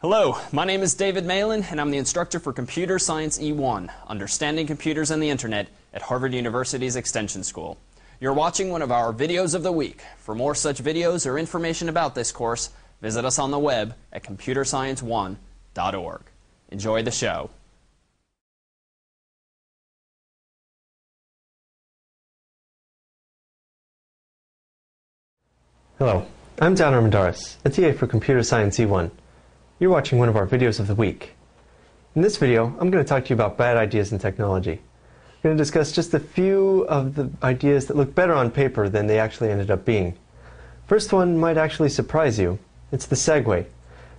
Hello, my name is David Malin, and I'm the instructor for Computer Science E1, Understanding Computers and the Internet at Harvard University's Extension School. You're watching one of our videos of the week. For more such videos or information about this course, visit us on the web at computerscience1.org. Enjoy the show. Hello, I'm Dan Armendariz, a TA for Computer Science E1. You're watching one of our videos of the week. In this video, I'm going to talk to you about bad ideas in technology. I'm going to discuss just a few of the ideas that look better on paper than they actually ended up being. First one might actually surprise you. It's the Segway.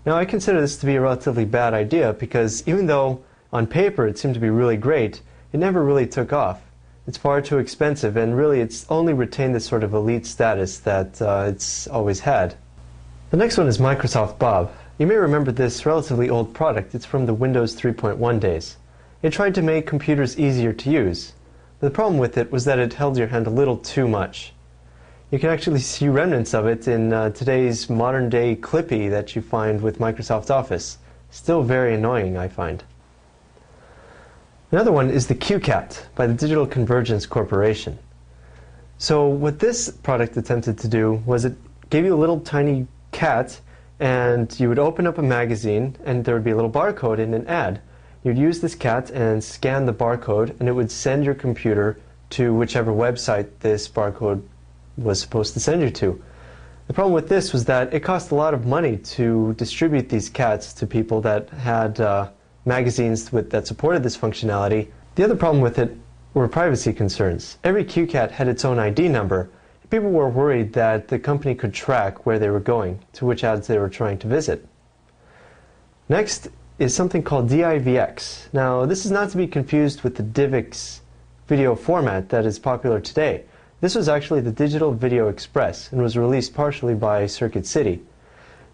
Now, I consider this to be a relatively bad idea because even though on paper it seemed to be really great, it never really took off. It's far too expensive, and really it's only retained this sort of elite status that it's always had. The next one is Microsoft Bob. You may remember this relatively old product. It's from the Windows 3.1 days. It tried to make computers easier to use. But the problem with it was that it held your hand a little too much. You can actually see remnants of it in today's modern-day Clippy that you find with Microsoft Office. Still very annoying, I find. Another one is the QCat by the Digital Convergence Corporation. So what this product attempted to do was it gave you a little tiny cat, and you would open up a magazine and there would be a little barcode in an ad. You'd use this cat and scan the barcode, and it would send your computer to whichever website this barcode was supposed to send you to. The problem with this was that it cost a lot of money to distribute these cats to people that had magazines that supported this functionality. The other problem with it were privacy concerns. Every QCat had its own ID number. People were worried that the company could track where they were going, to which ads they were trying to visit. Next is something called DivX. Now, this is not to be confused with the DivX video format that is popular today. This was actually the Digital Video Express and was released partially by Circuit City.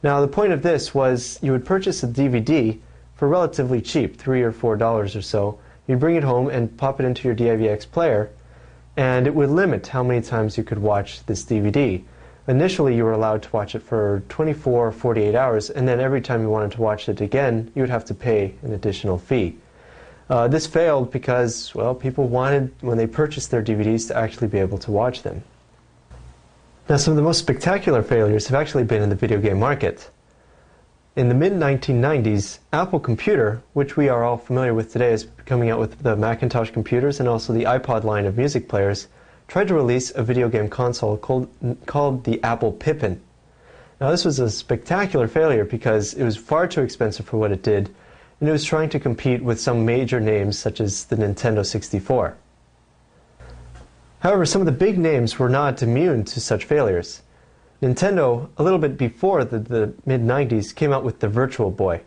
Now, the point of this was you would purchase a DVD for relatively cheap, $3 or $4 or so. You'd bring it home and pop it into your DivX player, and it would limit how many times you could watch this DVD. Initially, you were allowed to watch it for 24 or 48 hours, and then every time you wanted to watch it again, you would have to pay an additional fee. This failed because, well, people wanted, when they purchased their DVDs, to actually be able to watch them. Now, some of the most spectacular failures have actually been in the video game market. In the mid-1990s, Apple Computer, which we are all familiar with today as coming out with the Macintosh computers and also the iPod line of music players, tried to release a video game console called the Apple Pippin. Now, this was a spectacular failure because it was far too expensive for what it did, and it was trying to compete with some major names such as the Nintendo 64. However, some of the big names were not immune to such failures. Nintendo, a little bit before the mid-90s, came out with the Virtual Boy.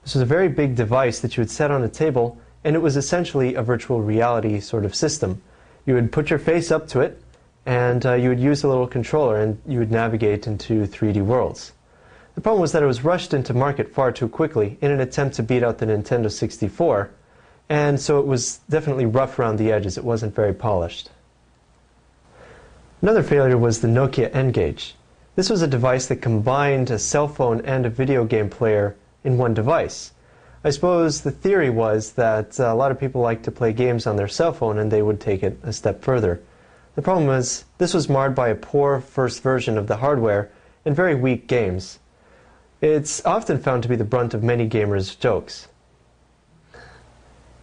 This was a very big device that you would set on a table, and it was essentially a virtual reality sort of system. You would put your face up to it, and you would use a little controller, and you would navigate into 3D worlds. The problem was that it was rushed into market far too quickly in an attempt to beat out the Nintendo 64, and so it was definitely rough around the edges. It wasn't very polished. Another failure was the Nokia N-Gage. This was a device that combined a cell phone and a video game player in one device. I suppose the theory was that a lot of people like to play games on their cell phone, and they would take it a step further. The problem was this was marred by a poor first version of the hardware and very weak games. It's often found to be the brunt of many gamers' jokes.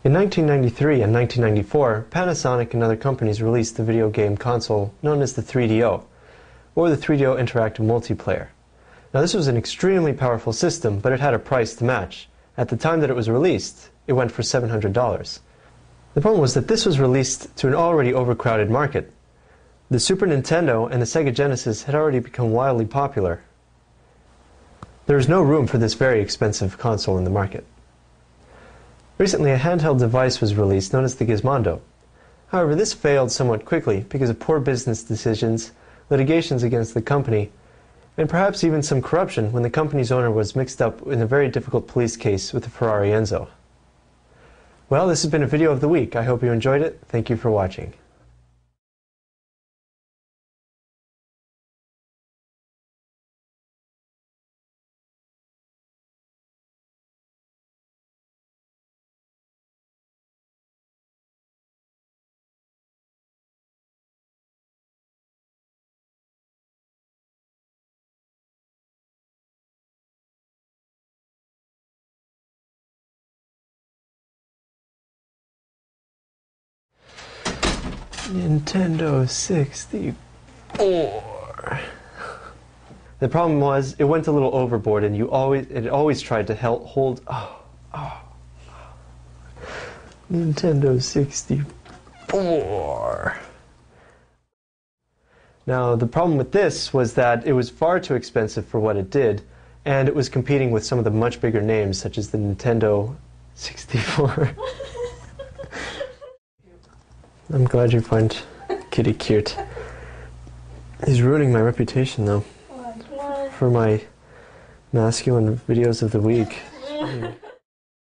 In 1993 and 1994, Panasonic and other companies released the video game console known as the 3DO, or the 3DO Interactive Multiplayer. Now, this was an extremely powerful system, but it had a price to match. At the time that it was released, it went for $700. The problem was that this was released to an already overcrowded market. The Super Nintendo and the Sega Genesis had already become wildly popular. There was no room for this very expensive console in the market. Recently, a handheld device was released known as the Gizmondo. However, this failed somewhat quickly because of poor business decisions, litigations against the company, and perhaps even some corruption when the company's owner was mixed up in a very difficult police case with the Ferrari Enzo. Well, this has been a video of the week. I hope you enjoyed it. Thank you for watching. Nintendo 64. The problem was, it went a little overboard, and it always tried to hold. Nintendo 64. Now, the problem with this was that it was far too expensive for what it did, and it was competing with some of the much bigger names, such as the Nintendo 64. I'm glad you find Kitty cute. He's ruining my reputation, though, for my masculine videos of the week.